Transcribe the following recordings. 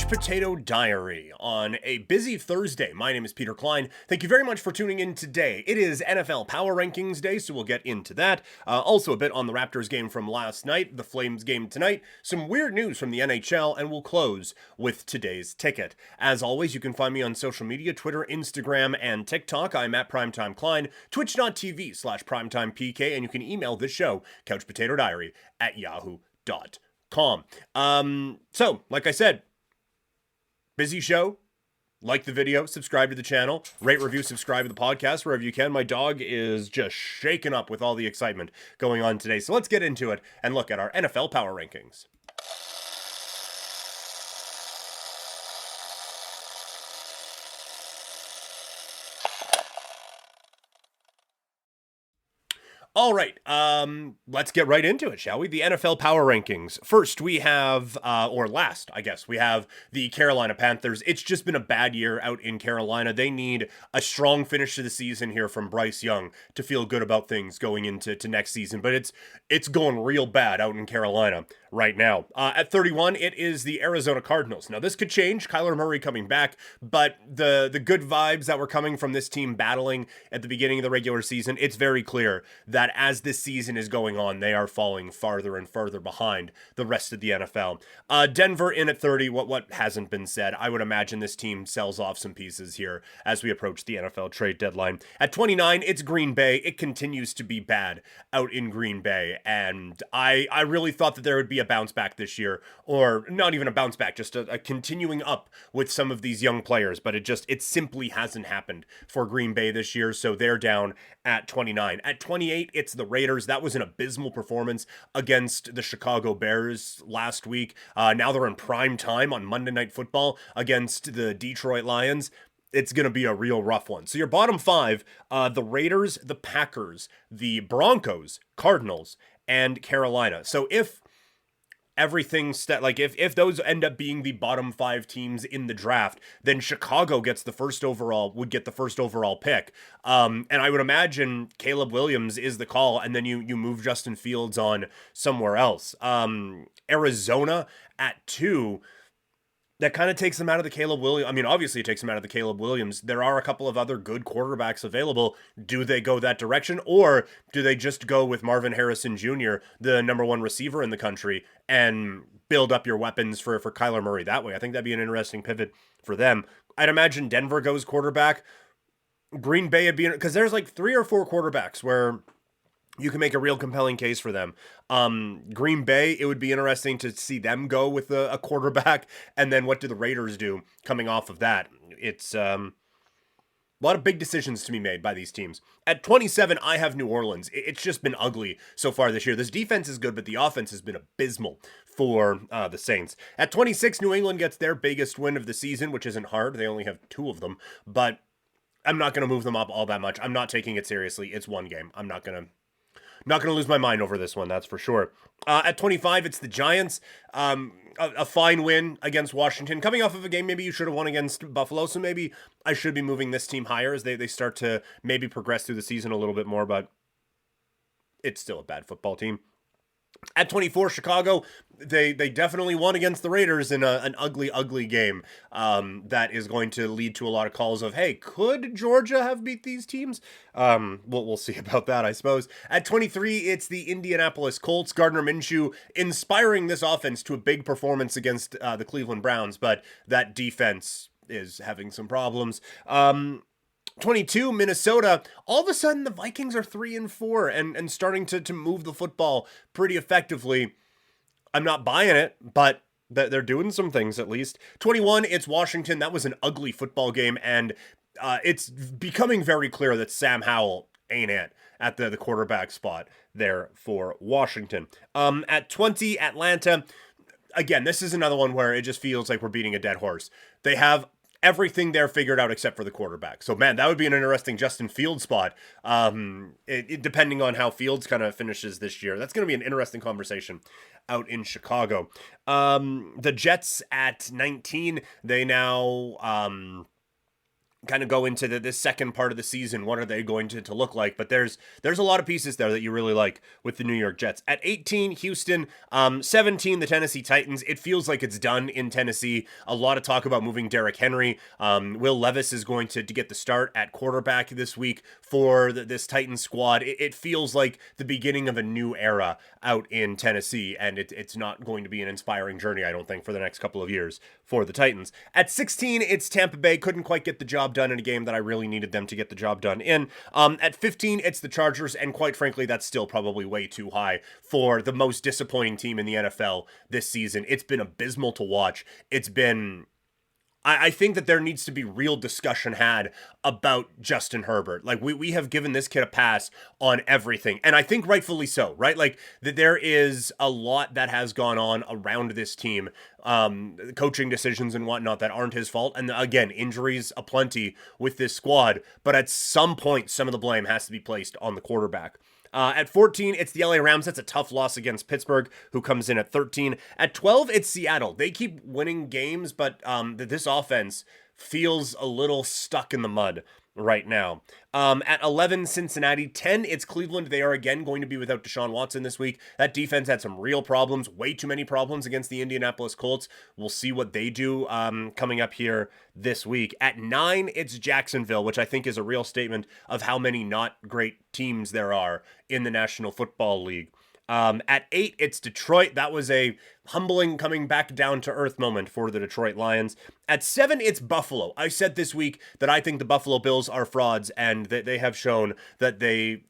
Couch Potato Diary on a busy Thursday. My name is Peter Klein. Thank you very much for tuning in today. It is NFL Power Rankings Day, so we'll get into that. Also a bit on the Raptors game from last night, the Flames game tonight, some weird news from the NHL, and we'll close with today's ticket. As always, you can find me on social media, Twitter, Instagram, and TikTok. I'm at Primetime Klein, twitch.tv/primetimepk, and you can email this show, couchpotatodiary@yahoo.com. So, like I said, busy show. Like the video, subscribe to the channel, rate, review, subscribe to the podcast wherever you can. My dog is just shaken up with all the excitement going on today. So let's get into it and look at our NFL Power Rankings. All right, let's get right into it, shall we? The NFL Power Rankings. First, we have, or last, I guess, we have the Carolina Panthers. It's just been a bad year out in Carolina. They need a strong finish to the season here from Bryce Young to feel good about things going into next season. But it's going real bad out in Carolina right now. At 31, it is the Arizona Cardinals. Now, this could change. Kyler Murray coming back, but the good vibes that were coming from this team battling at the beginning of the regular season, it's very clear that as this season is going on, they are falling farther and farther behind the rest of the NFL. Denver in at 30, what hasn't been said. I would imagine this team sells off some pieces here as we approach the NFL trade deadline. At 29, it's Green Bay. It continues to be bad out in Green Bay, and I really thought that there would be a bounce back this year, or not even a bounce back, just a continuing up with some of these young players, but it simply hasn't happened for Green Bay this year, so they're down at 29. At 28, it's the Raiders. That was an abysmal performance against the Chicago Bears last week. Now they're in prime time on Monday Night Football against the Detroit Lions. It's going to be a real rough one. So your bottom five, the Raiders, the Packers, the Broncos, Cardinals, and Carolina. So if if those end up being the bottom five teams in the draft, then Chicago would get the first overall pick. And I would imagine Caleb Williams is the call, and then you move Justin Fields on somewhere else. Arizona at 2. That kind of takes them out of the Caleb Williams. I mean, obviously it takes them out of the Caleb Williams. There are a couple of other good quarterbacks available. Do they go that direction, or do they just go with Marvin Harrison Jr., the number one receiver in the country, and build up your weapons for Kyler Murray that way? I think that'd be an interesting pivot for them. I'd imagine Denver goes quarterback. Green Bay would be, because there's like 3 or 4 quarterbacks where you can make a real compelling case for them. Green Bay, it would be interesting to see them go with a quarterback. And then what do the Raiders do coming off of that? It's a lot of big decisions to be made by these teams. At 27, I have New Orleans. It's just been ugly so far this year. This defense is good, but the offense has been abysmal for the Saints. At 26, New England gets their biggest win of the season, which isn't hard. They only have 2 of them. But I'm not going to move them up all that much. I'm not taking it seriously. It's one game. I'm not going to lose my mind over this one, that's for sure. At 25, it's the Giants. A fine win against Washington. Coming off of a game maybe you should have won against Buffalo, so maybe I should be moving this team higher as they start to maybe progress through the season a little bit more, but it's still a bad football team. At 24, Chicago, they definitely won against the Raiders in an ugly game that is going to lead to a lot of calls of, hey, could Georgia have beat these teams? We'll see about that, I suppose. At 23, it's the Indianapolis Colts. Gardner Minshew inspiring this offense to a big performance against the Cleveland Browns, but that defense is having some problems. 22, Minnesota. All of a sudden, the Vikings are 3-4 and starting to move the football pretty effectively. I'm not buying it, but they're doing some things at least. 21, it's Washington. That was an ugly football game, and it's becoming very clear that Sam Howell ain't it at the quarterback spot there for Washington. At 20, Atlanta. Again, this is another one where it just feels like we're beating a dead horse. They have everything there figured out except for the quarterback. So, man, that would be an interesting Justin Fields spot. Depending on how Fields kind of finishes this year. That's going to be an interesting conversation out in Chicago. The Jets at 19, they now kind of go into this second part of the season. What are they going to look like? But there's a lot of pieces there that you really like with the New York Jets. At 18, Houston. 17, the Tennessee Titans. It feels like it's done in Tennessee. A lot of talk about moving Derrick Henry. Will Levis is going to get the start at quarterback this week for this Titans squad. It feels like the beginning of a new era out in Tennessee, and it's not going to be an inspiring journey, I don't think, for the next couple of years for the Titans. At 16, it's Tampa Bay. Couldn't quite get the job done in a game that I really needed them to get the job done in. At 15, it's the Chargers, and quite frankly, that's still probably way too high for the most disappointing team in the NFL this season. It's been abysmal to watch. It's been... I think that there needs to be real discussion had about Justin Herbert. Like, we have given this kid a pass on everything, and I think rightfully so, right? Like, that there is a lot that has gone on around this team, coaching decisions and whatnot that aren't his fault, and again, injuries aplenty with this squad, but at some point, some of the blame has to be placed on the quarterback. At 14, it's the LA Rams. That's a tough loss against Pittsburgh, who comes in at 13. At 12, it's Seattle. They keep winning games, but this offense feels a little stuck in the mud right now. At 11, Cincinnati. 10, it's Cleveland. They are again going to be without Deshaun Watson this week. That defense had some real problems, way too many problems against the Indianapolis Colts. We'll see what they do coming up here this week. At 9, it's Jacksonville, which I think is a real statement of how many not great teams there are in the National Football League. At 8, it's Detroit. That was a humbling coming back down to earth moment for the Detroit Lions. At 7, it's Buffalo. I said this week that I think the Buffalo Bills are frauds, and that they have shown that they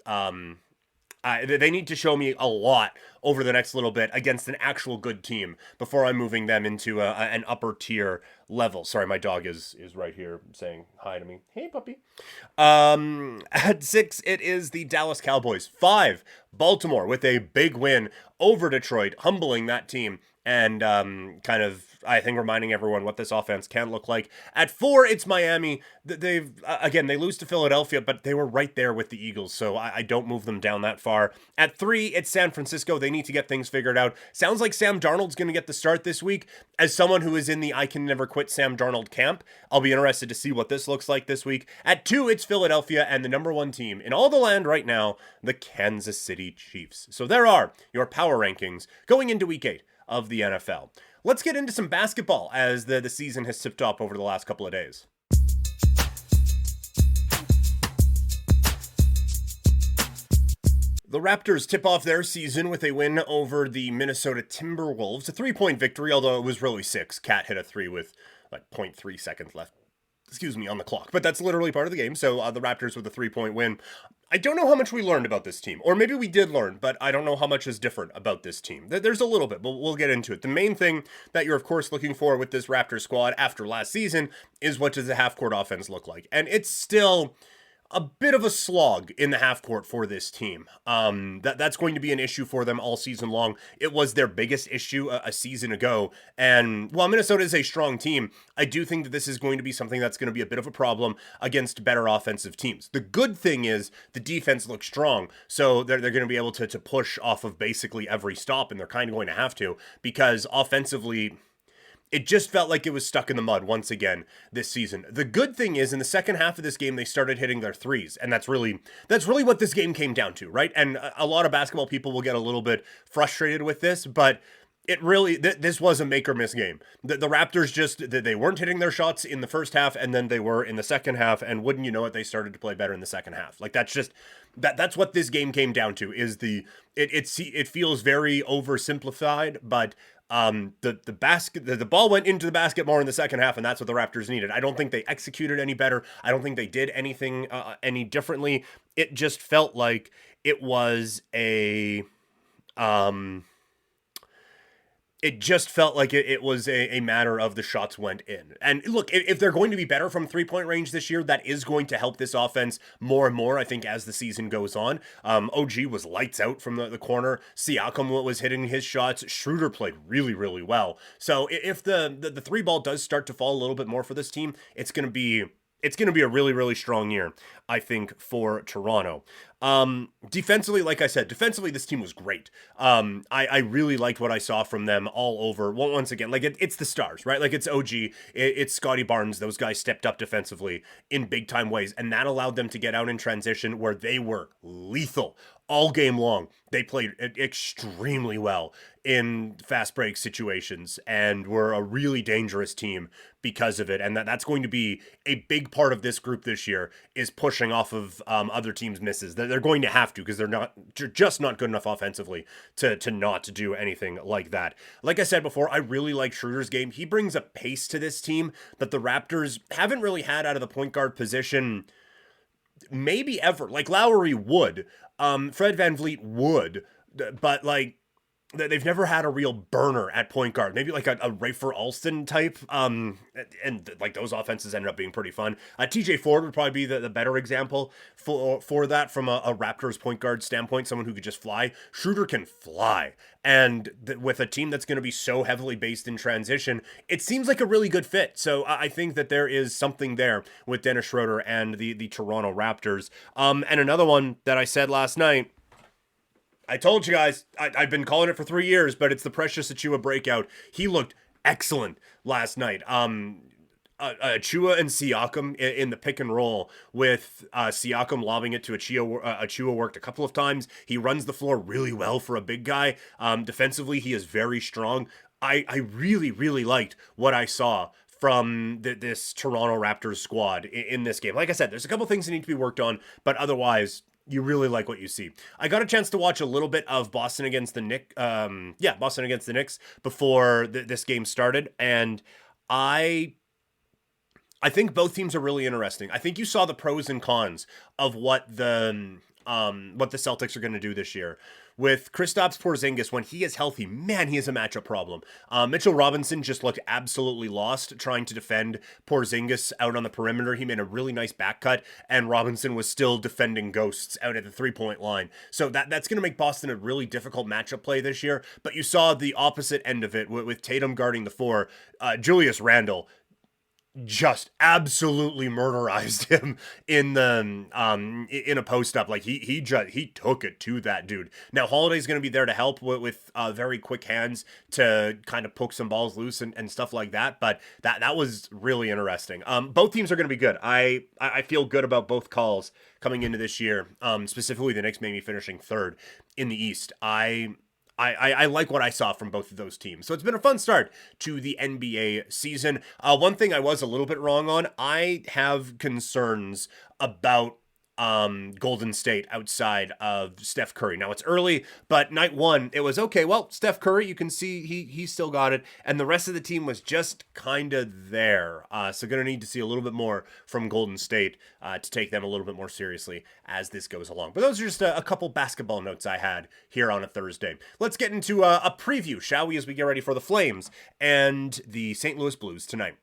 need to show me a lot over the next little bit against an actual good team before I'm moving them into an upper tier level. Sorry, my dog is right here saying hi to me. Hey, puppy. At 6, it is the Dallas Cowboys. 5, Baltimore with a big win over Detroit, humbling that team and kind of, I think, reminding everyone what this offense can look like. At 4, it's Miami. They lose to Philadelphia, but they were right there with the Eagles, so I don't move them down that far. At 3, it's San Francisco. They need to get things figured out. Sounds like Sam Darnold's going to get the start this week. As someone who is in the I can never quit Sam Darnold camp, I'll be interested to see what this looks like this week. At 2, it's Philadelphia, and the number 1 team in all the land right now, the Kansas City Chiefs. So there are your power rankings going into week 8 of the NFL. Let's get into some basketball as the season has tipped off over the last couple of days. The Raptors tip off their season with a win over the Minnesota Timberwolves. A 3-point victory, although it was really 6. Cat hit a 3 with like 0.3 seconds left. On the clock. But that's literally part of the game. So the Raptors with a 3-point win. I don't know how much we learned about this team. Or maybe we did learn, but I don't know how much is different about this team. There's a little bit, but we'll get into it. The main thing that you're, of course, looking for with this Raptors squad after last season is what does the half-court offense look like? And it's still a bit of a slog in the half court for this team. That's going to be an issue for them all season long. It was their biggest issue a season ago. And while Minnesota is a strong team, I do think that this is going to be something that's going to be a bit of a problem against better offensive teams. The good thing is the defense looks strong, so they're going to be able to push off of basically every stop, and they're kind of going to have to, because offensively, it just felt like it was stuck in the mud once again this season. The good thing is, in the second half of this game, they started hitting their threes, and that's really what this game came down to, right? And a lot of basketball people will get a little bit frustrated with this, but it really, this was a make or miss game. The Raptors they weren't hitting their shots in the first half, and then they were in the second half, and wouldn't you know it, they started to play better in the second half. Like, that's what this game came down to, is it feels very oversimplified, but the ball went into the basket more in the second half, and that's what the Raptors needed. I don't think they executed any better. I don't think they did anything any differently. It just felt like it was a matter of the shots went in. And look, if they're going to be better from three-point range this year, that is going to help this offense more and more, I think, as the season goes on. OG was lights out from the corner. Siakam was hitting his shots. Schroeder played really, really well. So if the three ball does start to fall a little bit more for this team, it's going to be a really, really strong year, I think, for Toronto. Defensively, like I said, defensively, this team was great. I really liked what I saw from them all over. Well, once again, like it's the stars, right? Like it's OG, it's Scotty Barnes. Those guys stepped up defensively in big time ways, and that allowed them to get out in transition where they were lethal all game long. They played extremely well in fast break situations and were a really dangerous team because of it. And that's going to be a big part of this group this year is pushing off of other teams' misses. They're going to have to because they're just not good enough offensively to not do anything like that. Like I said before, I really like Schroeder's game. He brings a pace to this team that the Raptors haven't really had out of the point guard position maybe ever. Like Lowry would, Fred VanVleet would, but like they've never had a real burner at point guard. Maybe like a Rafer Alston type. And like those offenses ended up being pretty fun. TJ Ford would probably be the better example for that from a Raptors point guard standpoint. Someone who could just fly. Schroeder can fly. And with a team that's going to be so heavily based in transition, it seems like a really good fit. So I think that there is something there with Dennis Schroeder and the Toronto Raptors. And another one that I said last night, I told you guys, I've been calling it for 3 years, but it's the Precious Achiuwa breakout. He looked excellent last night. Achiuwa and Siakam in the pick and roll with Siakam lobbing it to Achiuwa. Achiuwa worked a couple of times. He runs the floor really well for a big guy. Defensively, he is very strong. I really, really liked what I saw from this Toronto Raptors squad in this game. Like I said, there's a couple things that need to be worked on, but otherwise, you really like what you see. I got a chance to watch a little bit of Boston against the Knicks. Boston against the Knicks before this game started, and I think both teams are really interesting. I think you saw the pros and cons of what the Celtics are going to do this year. With Kristaps Porzingis, when he is healthy, man, he is a matchup problem. Mitchell Robinson just looked absolutely lost trying to defend Porzingis out on the perimeter. He made a really nice back cut, and Robinson was still defending ghosts out at the three-point line. So that's going to make Boston a really difficult matchup play this year. But you saw the opposite end of it with Tatum guarding the four. Julius Randle just absolutely murderized him in a post up. Like he took it to that dude. Now Holiday's going to be there to help with very quick hands to kind of poke some balls loose and stuff like that. But that was really interesting. Both teams are going to be good. I feel good about both calls coming into this year. Specifically the Knicks maybe finishing third in the East. I like what I saw from both of those teams. So it's been a fun start to the NBA season. One thing I was a little bit wrong on, I have concerns about Golden State outside of Steph Curry. Now it's early, but night one, it was okay. Well, Steph Curry, you can see he still got it, and the rest of the team was just kind of there. So gonna need to see a little bit more from Golden State to take them a little bit more seriously as this goes along. But those are just a couple basketball notes I had here on a Thursday. Let's get into a preview, shall we, as we get ready for the Flames and the St. Louis Blues tonight.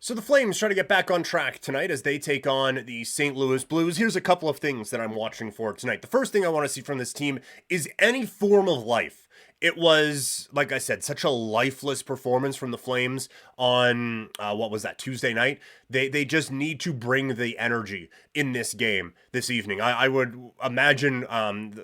So the Flames try to get back on track tonight as they take on the St. Louis Blues. Here's a couple of things that I'm watching for tonight. The first thing I want to see from this team is any form of life. It was, like I said, such a lifeless performance from the Flames on, what was that, Tuesday night? They just need to bring the energy in this game this evening. I would imagine,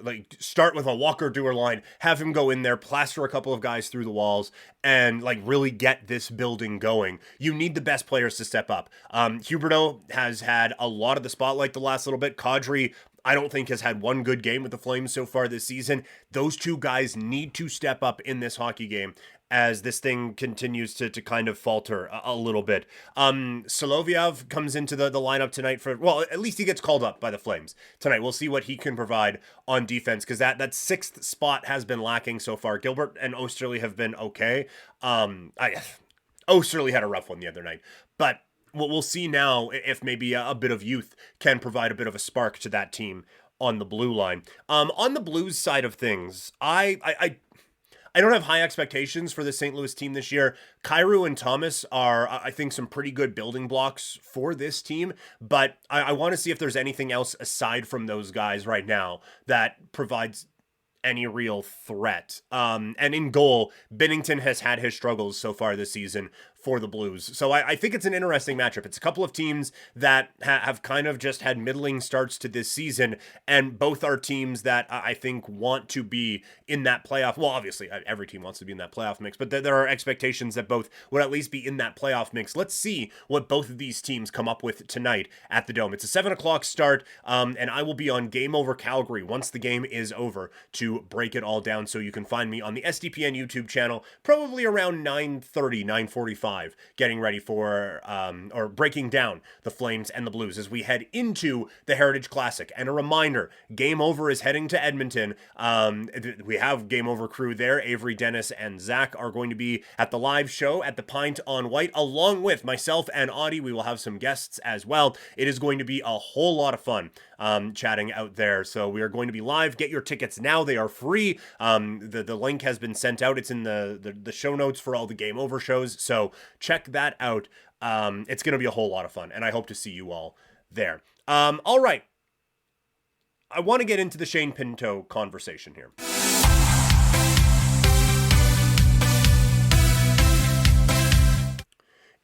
like, start with a Walker Dewar line, have him go in there, plaster a couple of guys through the walls, and, like, really get this building going. You need the best players to step up. Huberdeau has had a lot of the spotlight the last little bit. Kadri, I don't think has had one good game with the Flames so far this season. Those two guys need to step up in this hockey game as this thing continues to kind of falter a little bit. Soloviev comes into the lineup tonight for, well, at least he gets called up by the Flames tonight. We'll see what he can provide on defense, because that sixth spot has been lacking so far. Gilbert and Osterley have been okay. Osterley had a rough one the other night, but we'll see now if maybe a bit of youth can provide a bit of a spark to that team on the blue line. On the Blues side of things, I don't have high expectations for the St. Louis team this year. Kyrou and Thomas are, I think, some pretty good building blocks for this team, but I want to see if there's anything else aside from those guys right now that provides any real threat. And in goal, Binnington has had his struggles so far this season for the Blues. So I think it's an interesting matchup. It's a couple of teams that have kind of just had middling starts to this season, and both are teams that I think want to be in that playoff. Well, obviously, every team wants to be in that playoff mix, but there are expectations that both would at least be in that playoff mix. Let's see what both of these teams come up with tonight at the Dome. It's a 7 o'clock start, and I will be on Game Over Calgary once the game is over to break it all down, so you can find me on the SDPN YouTube channel probably around 9:30, 9:45, getting ready for or breaking down the Flames and the Blues as we head into the Heritage Classic. And a reminder, Game Over is heading to Edmonton. We have Game Over crew there. Avery, Dennis, and Zach are going to be at the live show at the Pint on White, along with myself and Audie. We will have some guests as well. It is going to be a whole lot of fun chatting out there. So we are going to be live. Get your tickets now. They are free. The link has been sent out. It's in the show notes for all the Game Over shows. So check that out. It's going to be a whole lot of fun, and I hope to see you all there. All right. I want to get into the Shane Pinto conversation here.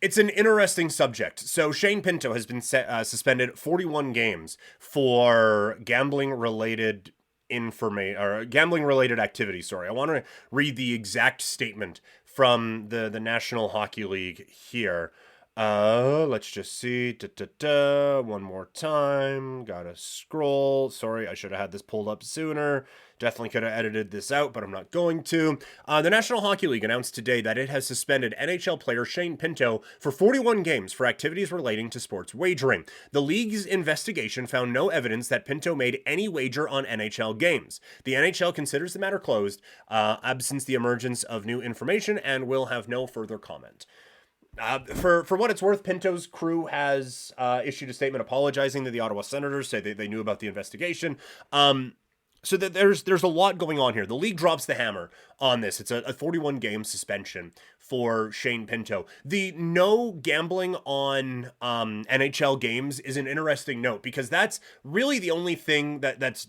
It's an interesting subject. So Shane Pinto has been suspended 41 games for gambling-related gambling-related activity. Sorry, I want to read the exact statement from the National Hockey League here. Let's just see. One more time. Gotta scroll. Sorry, I should have had this pulled up sooner. Definitely could have edited this out, but I'm not going to. The National Hockey League announced today that it has suspended NHL player Shane Pinto for 41 games for activities relating to sports wagering. The league's investigation found no evidence that Pinto made any wager on NHL games. The NHL considers the matter closed, absent the emergence of new information, and will have no further comment. For what it's worth, Pinto's crew has issued a statement apologizing to the Ottawa Senators, say they knew about the investigation. So that there's a lot going on here. The league drops the hammer on this. It's a 41-game suspension for Shane Pinto. The no gambling on NHL games is an interesting note, because that's really the only thing that's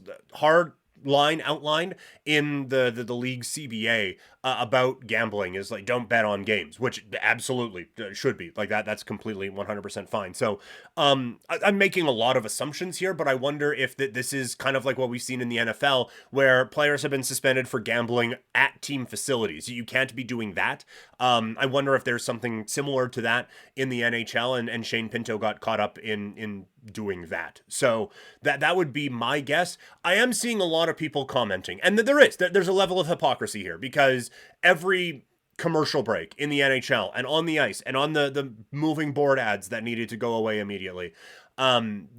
outlined in the league CBA about gambling is like, don't bet on games, which absolutely should be like that. That's completely 100% fine. So I'm making a lot of assumptions here, but I wonder if this is kind of like what we've seen in the NFL, where players have been suspended for gambling at team facilities. You can't be doing that. I wonder if there's something similar to that in the NHL, and Shane Pinto got caught up in doing that. So that would be my guess. I am seeing a lot of people commenting, and there's a level of hypocrisy here, because every commercial break in the NHL and on the ice and on the moving board ads that needed to go away immediately,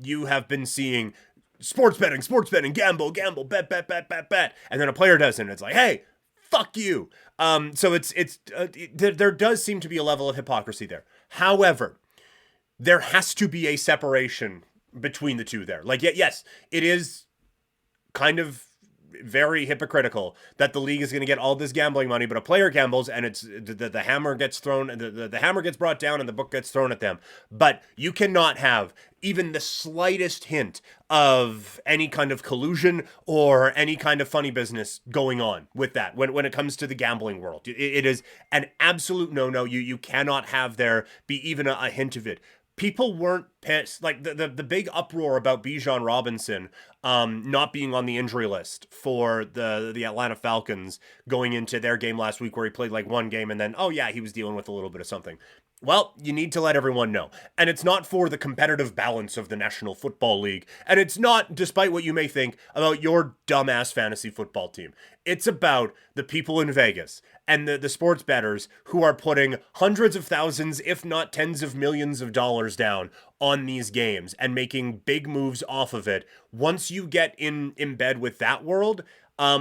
you have been seeing sports betting, gamble, bet, and then a player does it, and it's like, hey, fuck you. So there does seem to be a level of hypocrisy there. However, there has to be a separation between the two there. Like, yes, it is kind of very hypocritical that the league is going to get all this gambling money, but a player gambles and it's the hammer gets thrown, the hammer gets brought down and the book gets thrown at them. But you cannot have even the slightest hint of any kind of collusion or any kind of funny business going on with that when it comes to the gambling world. It is an absolute no-no. You cannot have there be even a hint of it. People weren't pissed. Like the big uproar about Bijan Robinson not being on the injury list for the Atlanta Falcons going into their game last week, where he played like one game and then, oh yeah, he was dealing with a little bit of something. Well, you need to let everyone know. And it's not for the competitive balance of the National Football League. And it's not, despite what you may think, about your dumbass fantasy football team. It's about the people in Vegas and the sports bettors who are putting hundreds of thousands, if not tens of millions of dollars down on these games and making big moves off of it. Once you get in bed with that world,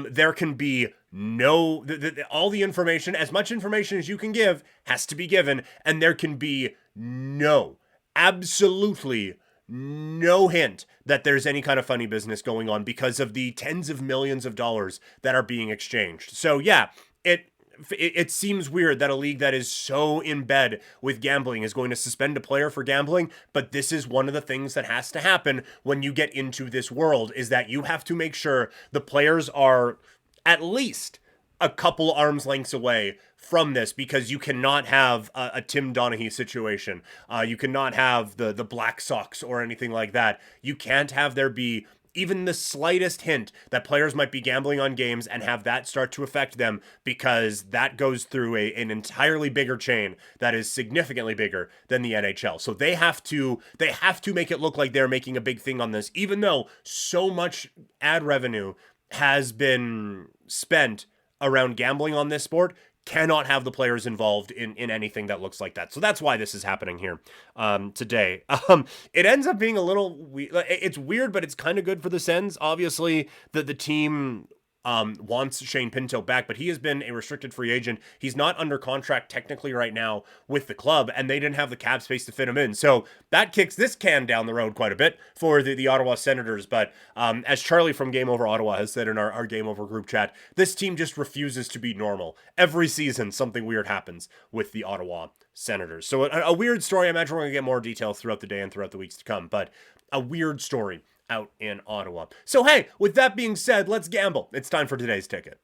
there can be no, all the information, as much information as you can give, has to be given, and there can be absolutely no hint that there's any kind of funny business going on because of the tens of millions of dollars that are being exchanged. So yeah, it seems weird that a league that is so in bed with gambling is going to suspend a player for gambling, but this is one of the things that has to happen when you get into this world, is that you have to make sure the players are at least a couple arms lengths away from this, because you cannot have a Tim Donaghy situation. You cannot have the Black Sox or anything like that. You can't have there be even the slightest hint that players might be gambling on games and have that start to affect them, because that goes through an entirely bigger chain that is significantly bigger than the NHL. So they have to make it look like they're making a big thing on this, even though so much ad revenue has been spent around gambling on this sport. Cannot have the players involved in anything that looks like that. So that's why this is happening here today. It ends up being a little it's weird, but it's kind of good for the Sens. Obviously, the team wants Shane Pinto back, but he has been a restricted free agent. He's not under contract technically right now with the club, and they didn't have the cap space to fit him in. So that kicks this can down the road quite a bit for the Ottawa Senators. But as Charlie from Game Over Ottawa has said in our Game Over group chat, this team just refuses to be normal. Every season, something weird happens with the Ottawa Senators. So a weird story. I imagine we're going to get more details throughout the day and throughout the weeks to come, but a weird story out in Ottawa. So hey, with that being said, let's gamble. It's time for today's ticket.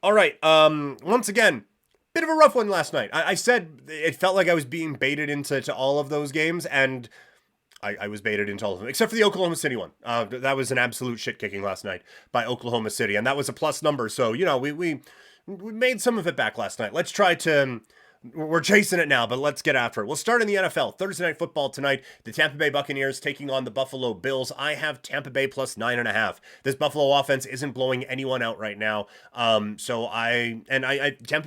All right, once again, bit of a rough one last night. I said it felt like I was being baited into all of those games, and I was baited into all of them, except for the Oklahoma City one. That was an absolute shit kicking last night by Oklahoma City, and that was a plus number, so, you know, we made some of it back last night. Let's try to... We're chasing it now, but let's get after it. We'll start in the NFL. Thursday Night Football tonight. The Tampa Bay Buccaneers taking on the Buffalo Bills. I have Tampa Bay plus 9.5. This Buffalo offense isn't blowing anyone out right now. Tampa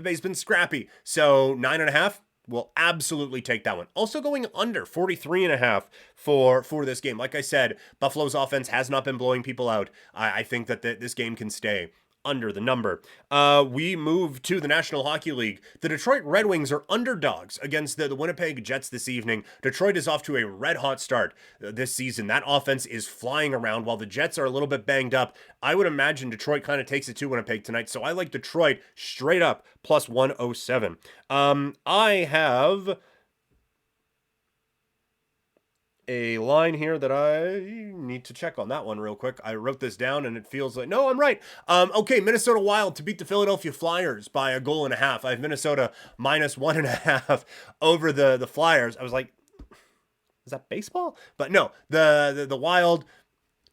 Bay's been scrappy. So 9.5. Will absolutely take that one. Also going under 43.5 for this game. Like I said, Buffalo's offense has not been blowing people out. I think that this game can stay under the number. We move to the National Hockey League. The Detroit Red Wings are underdogs against the Winnipeg Jets this evening. Detroit is off to a red-hot start this season. That offense is flying around while the Jets are a little bit banged up. I would imagine Detroit kind of takes it to Winnipeg tonight, so I like Detroit straight up plus 107. I have a line here that I need to check on that one real quick. I wrote this down and it feels like, no, I'm right. Okay, Minnesota Wild to beat the Philadelphia Flyers by 1.5 goals. I have Minnesota minus 1.5 over the Flyers. I was like, is that baseball? But no, the Wild,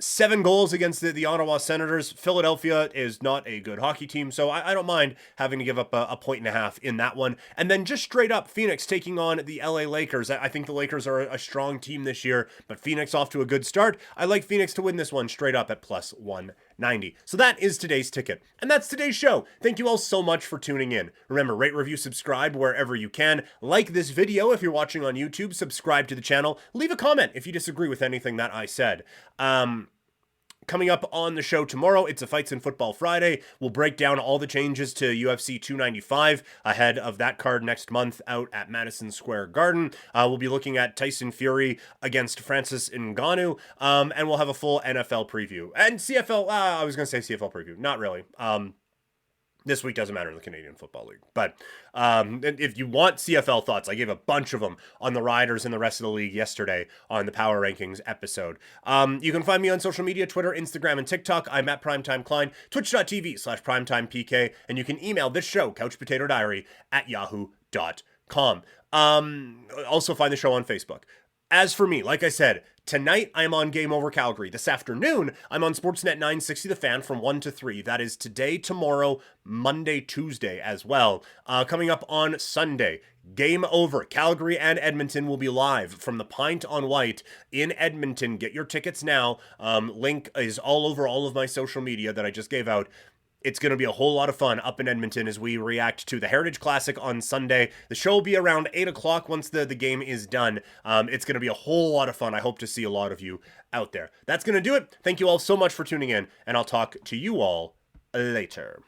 7 goals against the Ottawa Senators. Philadelphia is not a good hockey team, so I don't mind having to give up a 1.5 in that one. And then just straight up, Phoenix taking on the LA Lakers. I think the Lakers are a strong team this year, but Phoenix off to a good start. I like Phoenix to win this one straight up at plus 190. So that is today's ticket. And that's today's show. Thank you all so much for tuning in. Remember, rate, review, subscribe wherever you can. Like this video if you're watching on YouTube. Subscribe to the channel. Leave a comment if you disagree with anything that I said. Coming up on the show tomorrow, it's a Fights in Football Friday. We'll break down all the changes to UFC 295 ahead of that card next month out at Madison Square Garden. We'll be looking at Tyson Fury against Francis Ngannou, and we'll have a full NFL preview. And CFL, I was going to say CFL preview. Not really. This week doesn't matter in the Canadian Football League. But if you want CFL thoughts, I gave a bunch of them on the Riders and the rest of the league yesterday on the Power Rankings episode. You can find me on social media, Twitter, Instagram, and TikTok. I'm at Primetime Klein, twitch.tv/primetimepk, and you can email this show, couchpotatodiary@yahoo.com. Also find the show on Facebook. As for me, like I said, tonight I'm on Game Over Calgary. This afternoon, I'm on Sportsnet 960 The Fan from 1 to 3. That is today, tomorrow, Monday, Tuesday as well. Coming up on Sunday, Game Over. Calgary and Edmonton will be live from the Pint on White in Edmonton. Get your tickets now. Link is all over all of my social media that I just gave out. It's going to be a whole lot of fun up in Edmonton as we react to the Heritage Classic on Sunday. The show will be around 8 o'clock once the game is done. It's going to be a whole lot of fun. I hope to see a lot of you out there. That's going to do it. Thank you all so much for tuning in, and I'll talk to you all later.